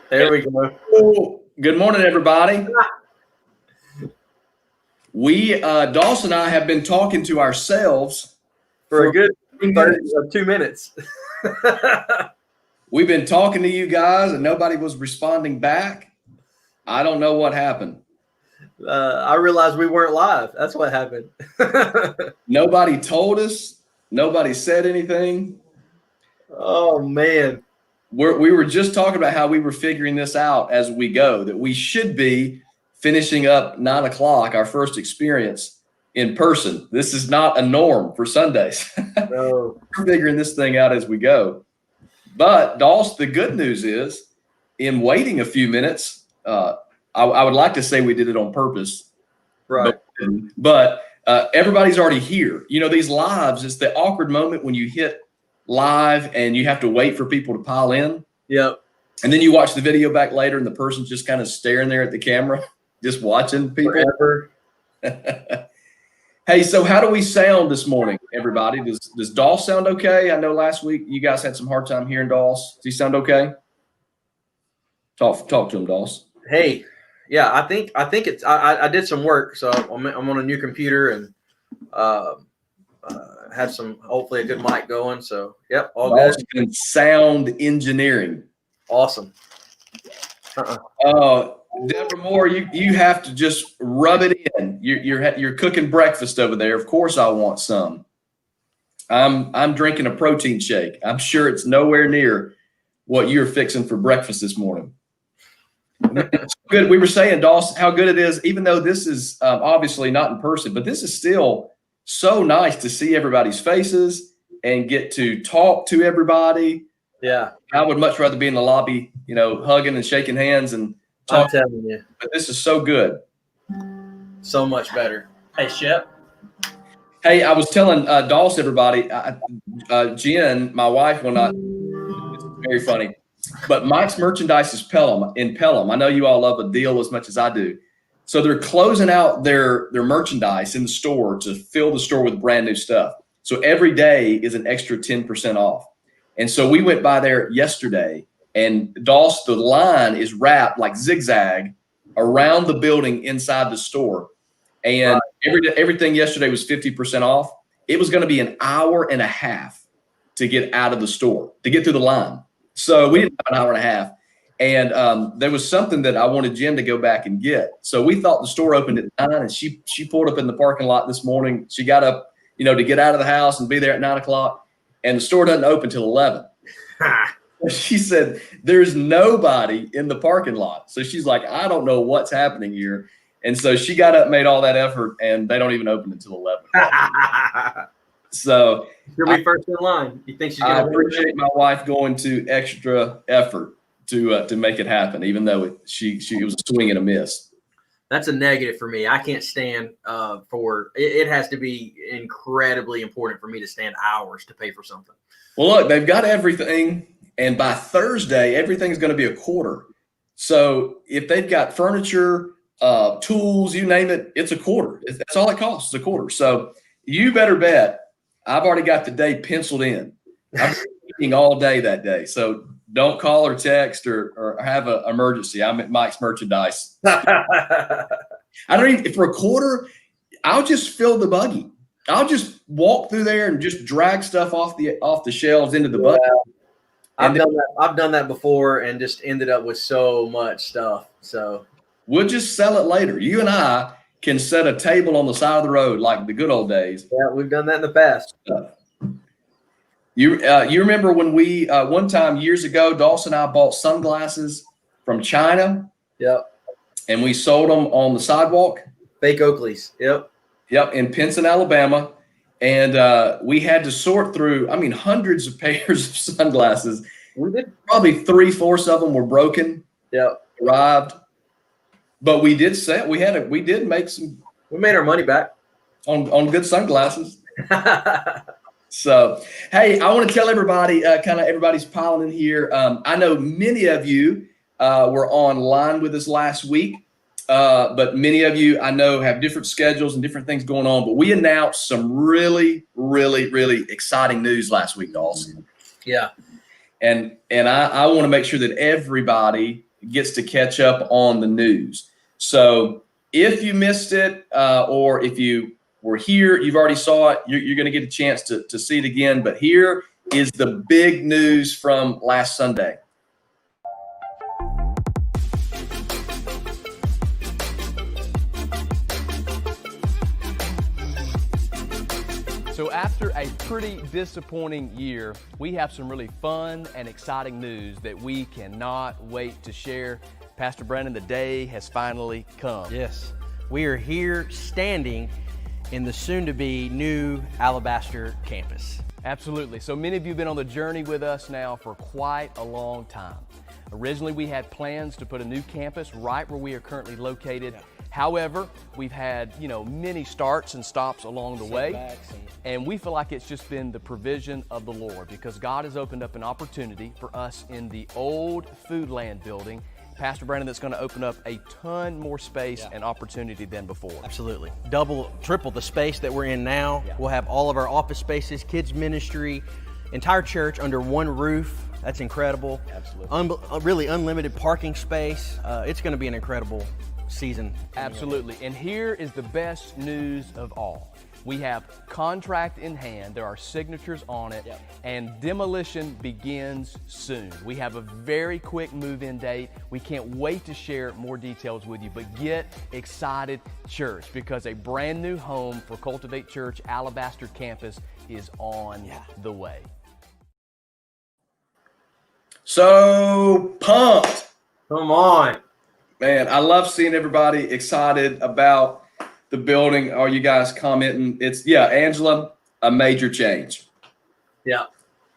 There we go. Oh, good morning, everybody. Dawson and I have been talking to ourselves For a good 30 30 minutes. 2 minutes. We've been talking to you guys and nobody was responding back. I don't know what happened. I realized we weren't live. That's what happened. Nobody told us. Nobody said anything. Oh, man. We were just talking about how we were figuring this out as we go, that we should be finishing up 9 o'clock, our first experience in person. This is not a norm for Sundays. No. We're figuring this thing out as we go. But Dawson, the good news is, in waiting a few minutes, I would like to say we did it on purpose, Right. But everybody's already here. You know, these lives, it's the awkward moment when you hit live and you have to wait for people to pile in. Yep. And then you watch the video back later and the person's just kind of staring there at the camera, just watching people. Forever. Hey, so how do we sound this morning, everybody? Does Doss sound okay? I know last week you guys had some hard time hearing Doss. Does he sound okay? Talk to him, Doss. Hey, yeah, I think it's. I did some work, so I'm on a new computer and have some hopefully a good mic going. So yep, all Doss good. and sound engineering. Awesome. Deborah Moore, you have to just rub it in. You're cooking breakfast over there. Of course, I want some. I'm drinking a protein shake. I'm sure it's nowhere near what you're fixing for breakfast this morning. It's good. We were saying, Dawson, how good it is, even though this is obviously not in person, but this is still so nice to see everybody's faces and get to talk to everybody. Yeah, I would much rather be in the lobby, you know, hugging and shaking hands and I'm telling you, but this is so good. so much better. Hey, Shep. Hey, I was telling Dawson, everybody, Jen, my wife, will not. It's very funny, but Mike's Merchandise is in Pelham. I know you all love a deal as much as I do. So they're closing out their merchandise in the store to fill the store with brand new stuff. So every day is an extra 10% off. And so we went by there yesterday, and Dawson, the line is wrapped like zigzag around the building inside the store. And everything yesterday was 50% off. It was going to be an hour and a half to get out of the store, to get through the line. So we didn't have an hour and a half. And there was something that I wanted Jen to go back and get. So we thought the store opened at 9, and she pulled up in the parking lot this morning. She got up, you know, to get out of the house and be there at 9 o'clock. And the store doesn't open till 11. She said, there's nobody in the parking lot. So she's like, I don't know what's happening here. And so she got up, made all that effort, and they don't even open until 11. So You'll be first in line. You think she's I gonna appreciate my wife going to extra effort to make it happen, even though she was a swing and a miss. That's a negative for me. I can't stand for it has to be incredibly important for me to stand hours to pay for something. Well, look, they've got everything, and by Thursday, everything's going to be a quarter. So if they've got furniture, tools, you name it, it's a quarter. That's all it costs, a quarter. So you better bet I've already got the day penciled in. I'm eating all day that day. So don't call or text or have an emergency. I'm at Mike's Merchandise. I don't even, for a quarter, I'll just fill the buggy. I'll just walk through there and just drag stuff off the shelves into the buggy. I've done that before and just ended up with so much stuff. So we'll just sell it later. You and I can set a table on the side of the road like the good old days. Yeah, we've done that in the past. You remember when we one time years ago, Dawson and I bought sunglasses from China. Yep. And we sold them on the sidewalk. Fake Oakleys. Yep. Yep, in Pinson, Alabama. And we had to sort through, hundreds of pairs of sunglasses. We did. Probably 3/4 of them were broken. Yep. Arrived. But we did sell. We did make some. We made our money back on good sunglasses. So, hey, I want to tell everybody, everybody's piling in here. I know many of you were online with us last week, but many of you I know have different schedules and different things going on. But we announced some really, really, really exciting news last week, Dawson. Yeah. And I want to make sure that everybody gets to catch up on the news. So if you missed it, or if you were here, you've already saw it, you're going to get a chance to see it again. But here is the big news from last Sunday. So after a pretty disappointing year, we have some really fun and exciting news that we cannot wait to share. Pastor Brandon, the day has finally come. Yes, we are here standing in the soon-to-be new Alabaster campus. Absolutely. So many of you have been on the journey with us now for quite a long time. Originally, we had plans to put a new campus right where we are currently located. Yeah. However, we've had, many starts and stops along the way, and we feel like it's just been the provision of the Lord, because God has opened up an opportunity for us in the old Foodland building, Pastor Brandon, that's going to open up a ton more space and opportunity than before. Absolutely. Double, triple the space that we're in now. Yeah. We'll have all of our office spaces, kids ministry, entire church under one roof. That's incredible. Absolutely. Really unlimited parking space. It's going to be an incredible season. Absolutely. And here is the best news of all. We have contract in hand. There are signatures on it, and demolition begins soon. We have a very quick move-in date. We can't wait to share more details with you, but get excited, church, because a brand new home for Cultivate Church Alabaster Campus is on the way. So pumped. Come on. Man, I love seeing everybody excited about the building. Are you guys commenting? Angela, a major change. Yeah.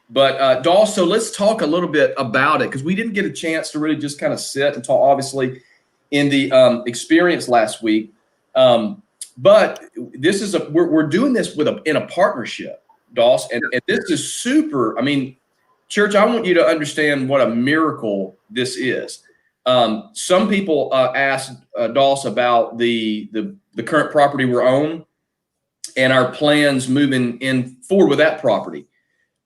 But Dawes, so let's talk a little bit about it, because we didn't get a chance to really just kind of sit and talk, obviously, in the experience last week. But this is we're doing this in a partnership, Dawes, and this is super. I mean, church, I want you to understand what a miracle this is. Some people asked Dawes about the current property we're on and our plans moving in forward with that property.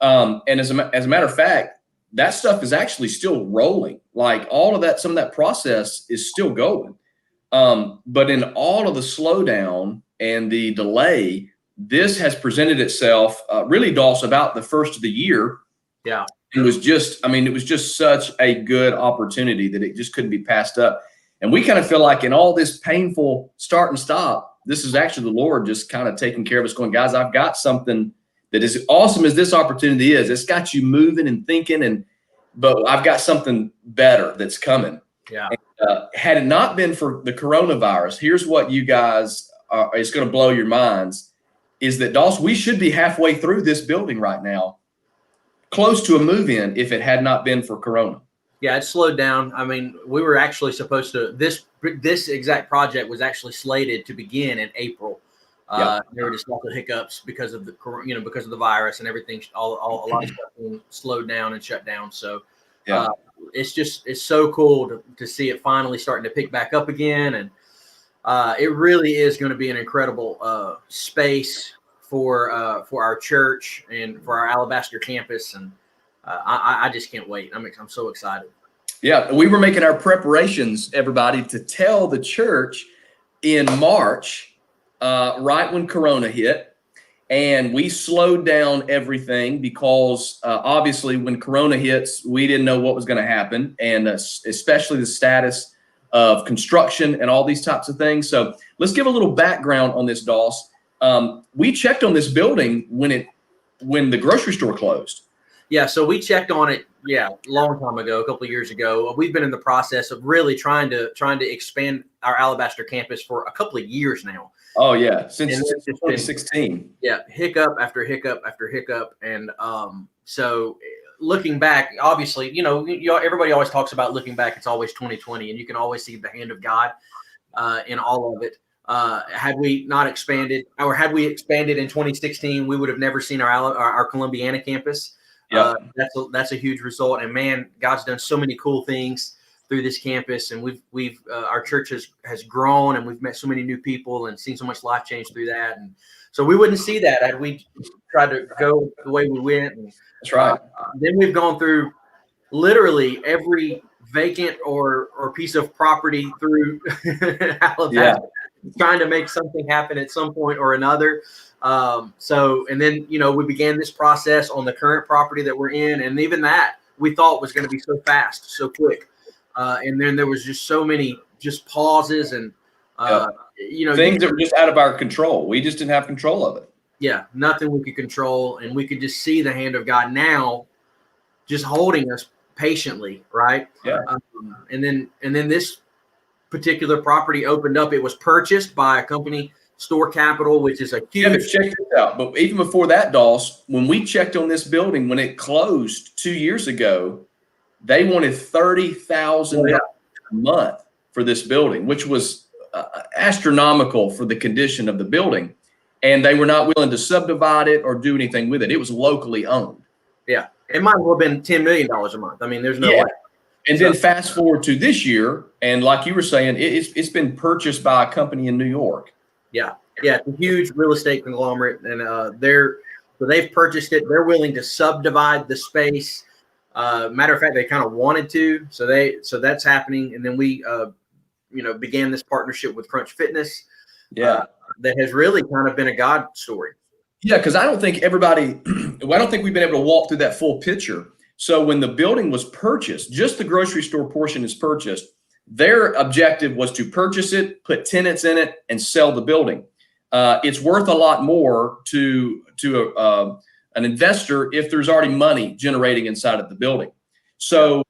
And as a matter of fact, that stuff is actually still rolling. Like all of that, some of that process is still going. But in all of the slowdown and the delay, this has presented itself really, Dawes, about the first of the year. Yeah. It was just such a good opportunity that it just couldn't be passed up. And we kind of feel like in all this painful start and stop, this is actually the Lord just kind of taking care of us, going, guys, I've got something that is awesome as this opportunity is. It's got you moving and thinking, but I've got something better that's coming. Yeah. And, had it not been for the coronavirus, here's what you guys it's going to blow your minds, is that, Dawes, we should be halfway through this building right now, close to a move-in, if it had not been for Corona. Yeah, it slowed down. I mean, we were actually supposed to, this exact project was actually slated to begin in April. There were just lots of hiccups because of because of the virus and everything. A lot of stuff being slowed down and shut down. So it's so cool to see it finally starting to pick back up again. And it really is going to be an incredible space for our church and for our Alabaster campus. And I just can't wait. I'm so excited. Yeah, we were making our preparations, everybody, to tell the church in March, right when Corona hit, and we slowed down everything because obviously when Corona hits, we didn't know what was going to happen, and especially the status of construction and all these types of things. So let's give a little background on this, Dawes. We checked on this building when the grocery store closed. Yeah, so we checked on it, a long time ago, a couple of years ago. We've been in the process of really trying to expand our Alabaster campus for a couple of years now. Oh yeah, since 2016. Yeah, hiccup after hiccup after hiccup, and so looking back, obviously, everybody always talks about looking back. It's always 2020, and you can always see the hand of God in all of it. Had we not expanded, or had we expanded in 2016, we would have never seen our Columbiana campus. Yeah, that's a huge result. And man, God's done so many cool things through this campus, and we've our church has grown, and we've met so many new people and seen so much life change through that. And so we wouldn't see that had we tried to go the way we went. And, that's right. Then we've gone through literally every vacant or piece of property through Alabama, Yeah. trying to make something happen at some point or another. So, and then, we began this process on the current property that we're in. And even that we thought was going to be so fast, so quick. And then there was just so many just pauses and, things that were just out of our control. We just didn't have control of it. Yeah. Nothing we could control. And we could just see the hand of God now just holding us patiently. Right. Yeah. And then this particular property opened up. It was purchased by a company, Store Capital, which is a huge. Yeah, but check this out. But even before that, Doss, when we checked on this building, when it closed 2 years ago, they wanted $30,000 a month for this building, which was astronomical for the condition of the building. And they were not willing to subdivide it or do anything with it. It was locally owned. Yeah. It might as well have been $10 million a month. I mean, there's no way. And then fast forward to this year, and like you were saying, it's been purchased by a company in New York. Yeah, it's a huge real estate conglomerate, and they've purchased it. They're willing to subdivide the space. Matter of fact, they kind of wanted to, so that's happening. And then we, began this partnership with Crunch Fitness. Yeah, that has really kind of been a God story. Yeah, because I don't think we've been able to walk through that full picture. So when the building was purchased, just the grocery store portion is purchased. Their objective was to purchase it, put tenants in it, and sell the building. It's worth a lot more to an investor if there's already money generating inside of the building. So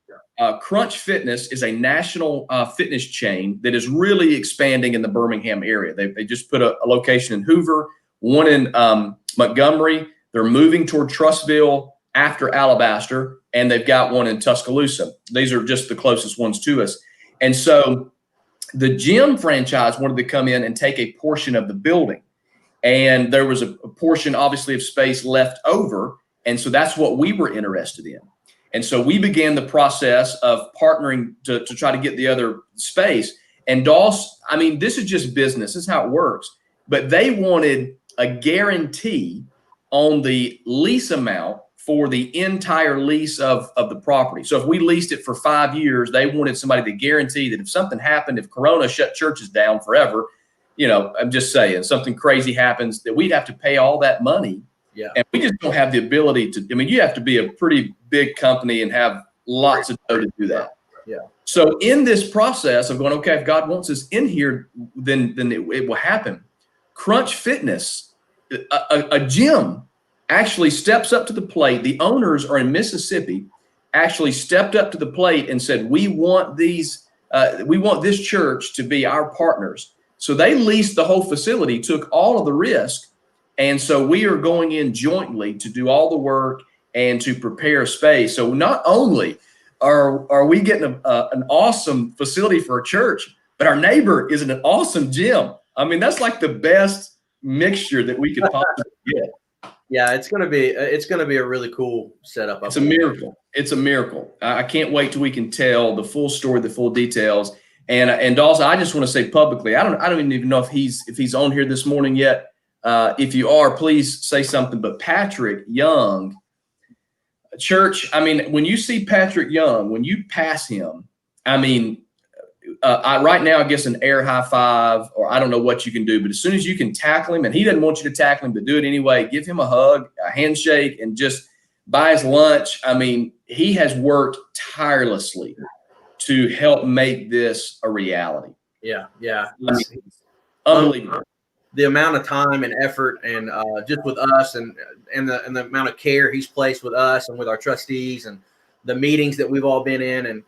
Crunch Fitness is a national fitness chain that is really expanding in the Birmingham area. They just put a location in Hoover, one in Montgomery. They're moving toward Trussville after Alabaster, and they've got one in Tuscaloosa. These are just the closest ones to us. And so the gym franchise wanted to come in and take a portion of the building. And there was a portion, obviously, of space left over. And so that's what we were interested in. And so we began the process of partnering to try to get the other space. And Doss, I mean, this is just business. This is how it works. But they wanted a guarantee on the lease amount for the entire lease of the property. So if we leased it for 5 years, they wanted somebody to guarantee that if something happened, if Corona shut churches down forever, I'm just saying something crazy happens, that we'd have to pay all that money. Yeah. And we just don't have the ability to, you have to be a pretty big company and have lots of dough to do that. Yeah. So in this process of going, okay, if God wants us in here, then it will happen. Crunch Fitness, a gym, actually steps up to the plate. The owners are in Mississippi, actually stepped up to the plate and said, we want this church to be our partners. So they leased the whole facility, took all of the risk. And so we are going in jointly to do all the work and to prepare a space. So not only are we getting an awesome facility for a church, but our neighbor is an awesome gym. I mean, that's like the best mixture that we could possibly get. Yeah, it's gonna be a really cool setup. It's a miracle. It's a miracle. I can't wait till we can tell the full story, the full details. And also, I just want to say publicly, I don't even know if he's on here this morning yet. If you are, please say something. But Patrick Young, church, I mean, when you see Patrick Young, when you pass him, I mean, right now, I guess an air high five, or I don't know what you can do, but as soon as you can tackle him, and he doesn't want you to tackle him, but do it anyway, give him a hug, a handshake, and just buy his lunch. I mean, he has worked tirelessly to help make this a reality. Yeah. I mean, unbelievable. The amount of time and effort, and just with us, and the amount of care he's placed with us and with our trustees, and the meetings that we've all been in, and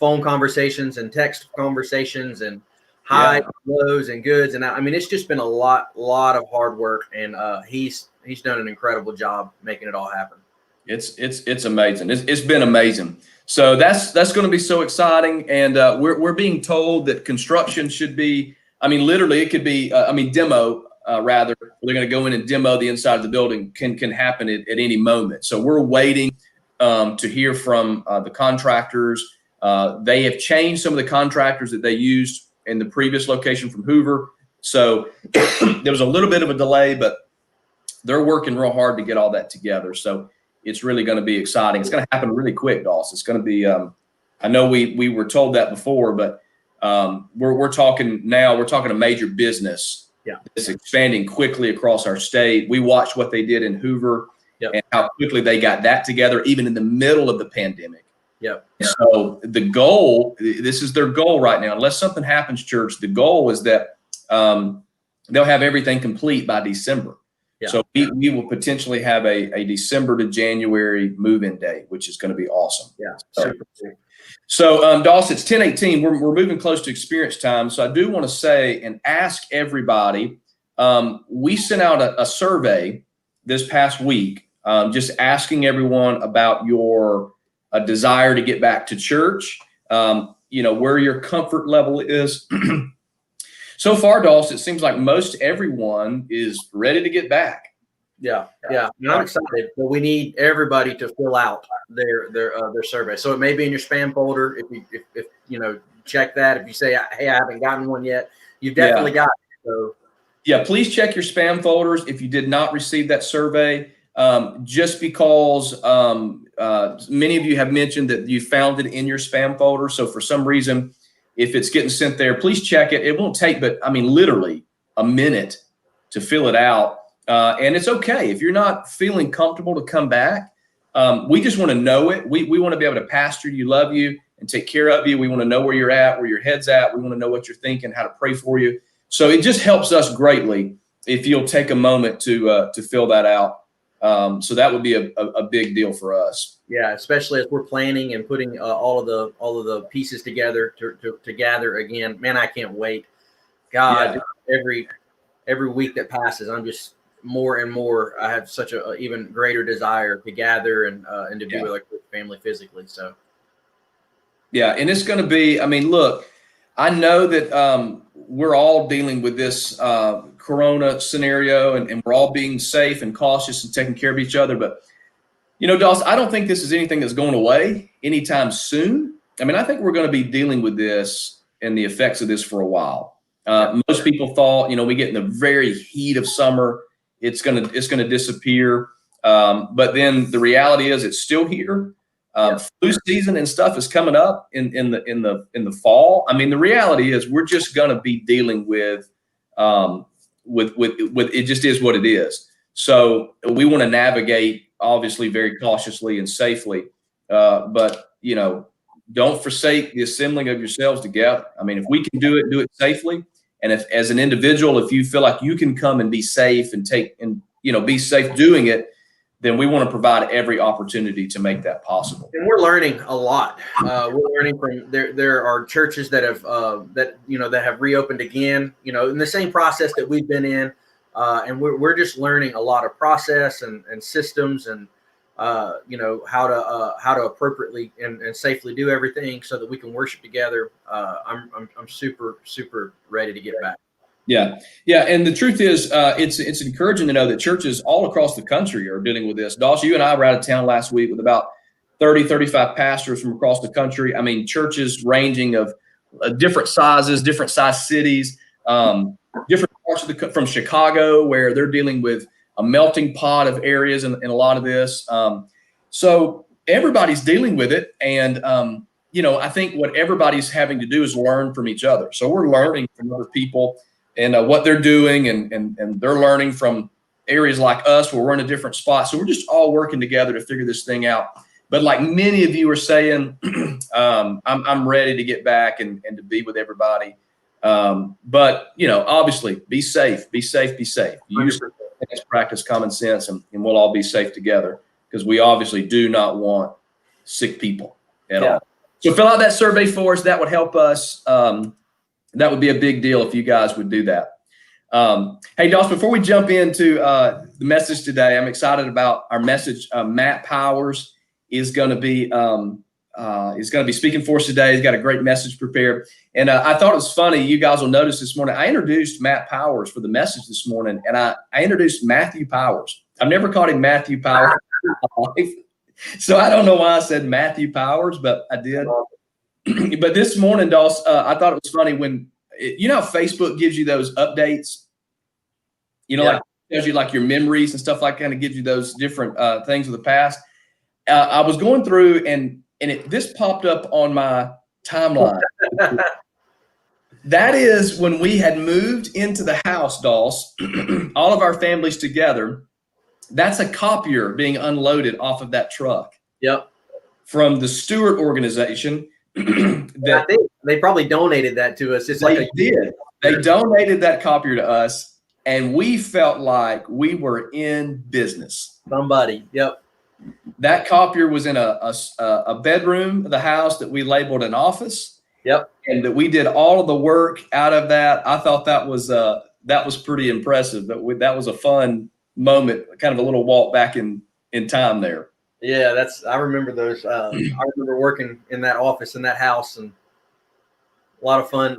phone conversations and text conversations, and highs, lows, and goods. And I mean, it's just been a lot of hard work, and he's done an incredible job making it all happen. It's amazing. It's been amazing. So that's going to be so exciting. And we're being told that construction should be, I mean, literally it could be, demo rather, they're going to go in and demo the inside of the building can happen at any moment. So we're waiting to hear from the contractors. They have changed some of the contractors that they used in the previous location from Hoover. So there was a little bit of a delay, but they're working real hard to get all that together. So it's really going to be exciting. It's going to happen really quick, Dawson. It's going to be, I know we were told that before, but we're talking now, we're talking a major business that's expanding quickly across our state. We watched what they did in Hoover and how quickly they got that together, even in the middle of the pandemic. So the goal, this is their goal right now, unless something happens, church, the goal is that they'll have everything complete by December. So we will potentially have a December to January move-in day, which is going to be awesome. So Dawson, it's 10:18. We're moving close to experience time. So I do want to say and ask everybody, we sent out a survey this past week, just asking everyone about your desire to get back to church, where your comfort level is. So far, Dawson, it seems like most everyone is ready to get back. And I'm excited, but we need everybody to fill out their survey. So it may be in your spam folder. If you check that. If you say, hey, I haven't gotten one yet, you've definitely got it. So please check your spam folders if you did not receive that survey. Just because many of you have mentioned that you found it in your spam folder. So for some reason, if it's getting sent there, please check it. It won't take, but literally a minute to fill it out. And it's okay if you're not feeling comfortable to come back. We just want to know it. We want to be able to pastor you, love you, and take care of you. We want to know where you're at, where your head's at. We want to know what you're thinking, how to pray for you. So it just helps us greatly if you'll take a moment to fill that out. So that would be a big deal for us. Especially as we're planning and putting all of the pieces together to gather again. Man, I can't wait. God, every week that passes, I'm just more and more. I have such a even greater desire to gather and to be with our family physically. So and it's going to be. Look, I know that we're all dealing with this Corona scenario, and we're all being safe and cautious and taking care of each other. But Dawson, I don't think this is anything that's going away anytime soon. I think we're going to be dealing with this and the effects of this for a while. Most people thought, we get in the very heat of summer, it's going to disappear. But then the reality is it's still here. Flu season and stuff is coming up in the fall. The reality is we're just going to be dealing with it. Just is what it is. So we want to navigate obviously very cautiously and safely. But don't forsake the assembling of yourselves together. If we can do it safely. And if, as an individual, if you feel like you can come and be safe and be safe doing it, then we want to provide every opportunity to make that possible. And we're learning a lot. We're learning from there are churches that have that have reopened again, in the same process that we've been in. And we're just learning a lot of process and systems and how to appropriately and safely do everything so that we can worship together. I'm super ready to get back. And the truth is, it's encouraging to know that churches all across the country are dealing with this. Dawson, you and I were out of town last week with about 35 pastors from across the country. Churches ranging of different sizes, different size cities, different parts of from Chicago, where they're dealing with a melting pot of areas in a lot of this. So everybody's dealing with it. And, I think what everybody's having to do is learn from each other. So we're learning from other people and what they're doing, and they're learning from areas like us where we're in a different spot. So we're just all working together to figure this thing out. But like many of you are saying, I'm ready to get back and to be with everybody. But obviously be safe. Use practice common sense, and we'll all be safe together, because we obviously do not want sick people at all. So fill out that survey for us. That would help us. That would be a big deal if you guys would do that. Hey, Dawson, before we jump into the message today, I'm excited about our message. Matt Powers is going to be speaking for us today. He's got a great message prepared. And I thought it was funny. You guys will notice this morning, I introduced Matt Powers for the message this morning, and I introduced Matthew Powers. I've never called him Matthew Powers in my life. So I don't know why I said Matthew Powers, but I did. But this morning, Dawson, I thought it was funny when, how Facebook gives you those updates, like tells you like your memories and stuff like that, kind of gives you those different things of the past. I was going through and this popped up on my timeline. That is when we had moved into the house, Doss, all of our families together. That's a copier being unloaded off of that truck. Yep. From the Stewart organization. I think they probably donated that to us. It's they did. They donated that copier to us, and we felt like we were in business. Somebody. Yep. That copier was in a bedroom of the house that we labeled an office. Yep. And that we did all of the work out of that. I thought that was pretty impressive. That was a fun moment, kind of a little walk back in time there. Yeah, I remember those. I remember working in that office in that house, and a lot of fun.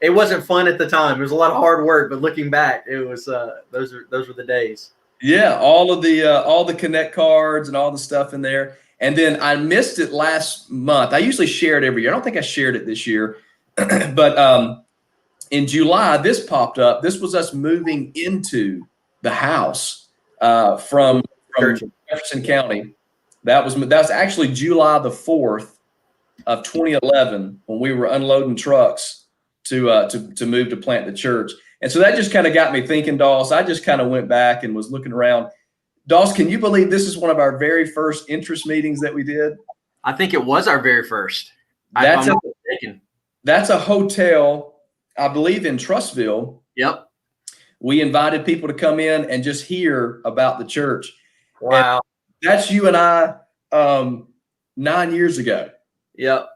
It wasn't fun at the time. It was a lot of hard work, but looking back, it was those were the days. Yeah, all the Connect cards and all the stuff in there. And then I missed it last month. I usually share it every year. I don't think I shared it this year, but in July this popped up. This was us moving into the house from Jefferson County. That was actually July the 4th of 2011 when we were unloading trucks to move to plant the church. And so that just kind of got me thinking, Doss. I just kind of went back and was looking around. Doss, can you believe this is one of our very first interest meetings that we did? I think it was our very first. That's a hotel, I believe, in Trussville. Yep. We invited people to come in and just hear about the church. Wow. And that's you and I 9 years ago. Yep.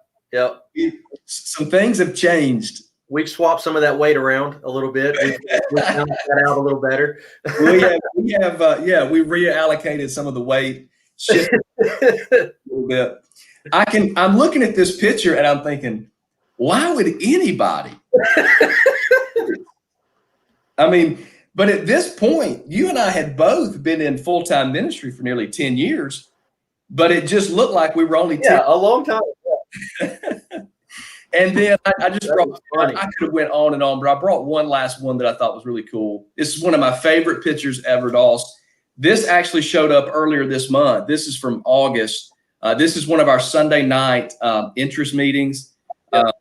Some things have changed. We've swapped some of that weight around a little bit. We've balanced that out a little better. We reallocated some of the weight, shifted a little bit. I'm looking at this picture and I'm thinking, why would anybody? I mean, but at this point, you and I had both been in full-time ministry for nearly 10 years, but it just looked like we were only 10. A long time. And then I just brought, I could have went on and on, but I brought one last one that I thought was really cool. This is one of my favorite pictures ever, Doss. This actually showed up earlier this month. This is from August. This is one of our Sunday night interest meetings. I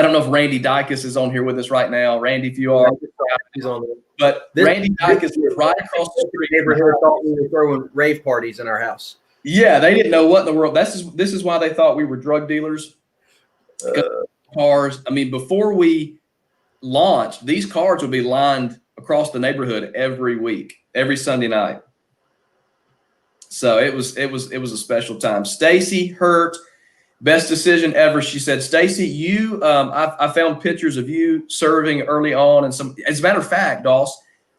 don't know if Randy Dykes is on here with us right now. Randy, if you are. He's on there. But Randy Dykes is right across the street. Neighborhood thought we were throwing rave parties in our house. Yeah, they didn't know what in the world. This is why they thought we were drug dealers. Cars. I mean, before we launched, these cars would be lined across the neighborhood every week, every Sunday night. So it was a special time. Stacy Hurt, best decision ever. She said, Stacy, you, I found pictures of you serving early on, and some. As a matter of fact, Doss,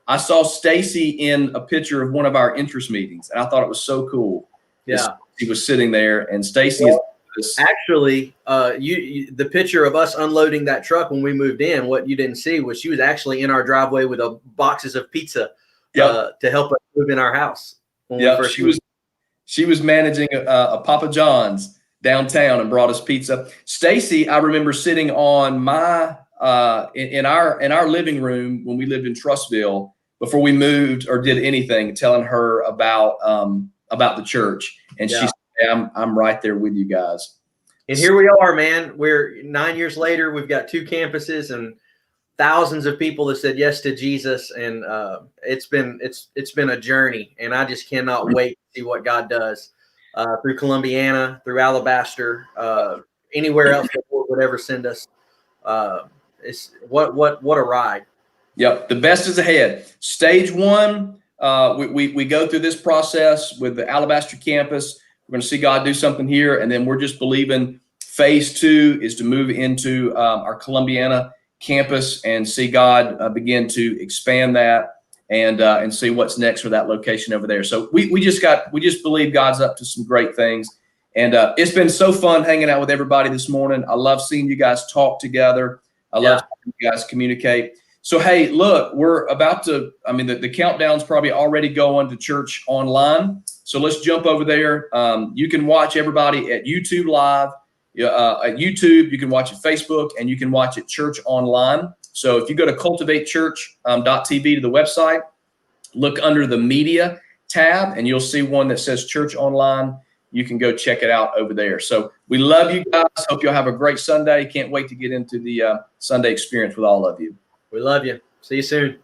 I saw Stacy in a picture of one of our interest meetings, and I thought it was so cool. Yeah, he was sitting there, and Stacy is. Actually, the picture of us unloading that truck when we moved in, what you didn't see was she was actually in our driveway with boxes of pizza to help us move in our house. Yeah, she was managing a Papa John's downtown and brought us pizza. Stacy, I remember sitting on my in our living room when we lived in Trussville before we moved or did anything, telling her about the church, and she. I'm right there with you guys. And here we are, man. We're 9 years later. We've got 2 campuses and thousands of people that said yes to Jesus. And it's been a journey. And I just cannot wait to see what God does through Columbiana, through Alabaster, anywhere else the Lord would ever send us. It's what a ride. Yep, the best is ahead. Stage 1, we go through this process with the Alabaster campus. We're going to see God do something here, and then we're just believing phase 2 is to move into our Columbiana campus and see God begin to expand that and see what's next for that location over there. So we just believe God's up to some great things, and it's been so fun hanging out with everybody this morning. I love seeing you guys talk together. I love seeing you guys communicate. So, hey, look, we're about to, the countdown's probably already going to church online. So let's jump over there. You can watch everybody at YouTube Live, at YouTube. You can watch at Facebook, and you can watch at Church Online. So if you go to cultivatechurch.tv to the website, look under the media tab, and you'll see one that says Church Online. you can go check it out over there. So we love you guys. Hope you'll have a great Sunday. Can't wait to get into the Sunday experience with all of you. We love you. See you soon.